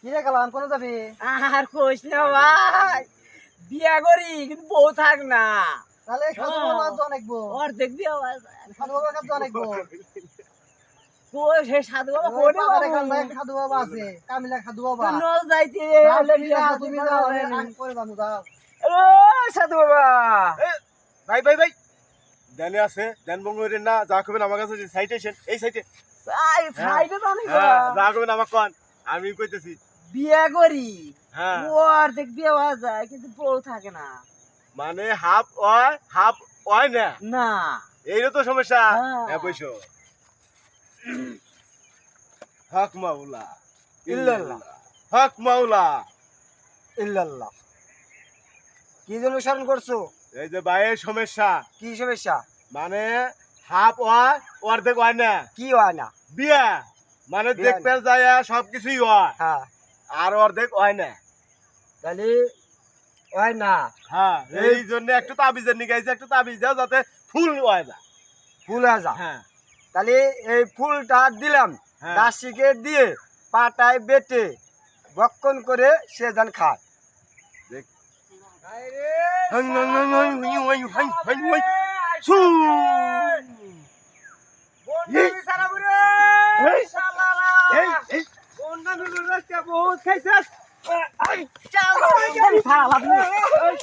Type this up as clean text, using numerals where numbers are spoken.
কি রে কালাম কোন যাবি? আর কইস না ভাই, বিয়া করি কিন্তু বউ থাক না। তাহলে সাধু বাবা কাজ অনেকবো। অর্ধেক বিয়া সাধু বাবা কাজ অনেকবো। কই সে সাধু বাবা ওই কোনে পাকার বাবু? এখান ভাই সাধু বাবা আছে, কামিলা সাধু বাবা। তো নল যাইতে যাও, হলে তুমি বিয়া যাও, শাদী তুমি করা যাও, হবে আমি না। আগ করে বানু যাও। ও সাধু বাবা, ভাই ভাই ভাই দেনে আছে দেন বঙ্গের না যা করবেন আমার কাছে সাইটে এসেন এই সাইটে সাইডে তো অনেক যা করবেন আমার কন আমি কইতেছি বিয়া করি, হ্যাঁ ও অর্ধেক বিয়া হওয়া যায় কিন্তু বউ থাকে না। মানে হাফ হয় না না এইটা তো সমস্যা হ্যাঁ। হ্যাঁ বইসো হক মাওলা ইল্লাল্লাহ। হক মাওলা ইল্লাল্লাহ। কি জন্য স্মরণ করছো? এই যে ভাইয়ের সমস্যা কি সমস্যা? মানে হাফ হয় অর্ধেক হয় না কি হয় না? বিয়া মানে বিয়া দেখতে যায় সবকিছুই হয় হ্যাঁ, আর অর্ধেক হয় না তাহলে হয় না। হ্যাঁ এই জন্য একটু তাবিজের নিগাইছে একটু তাবিজ দাও যাতে ফুল হয় না ফুল আসা। হ্যাঁ তাহলে এই ফুলটা দিলাম, হ্যাঁ। দাসিকে দিয়ে পাটায় বেটে ভক্ষণ করে সে যেন খায়। দেখ এই শালারা বন্ডা নুরুর রাস্তা বহুত খাইছাস। শালা, এই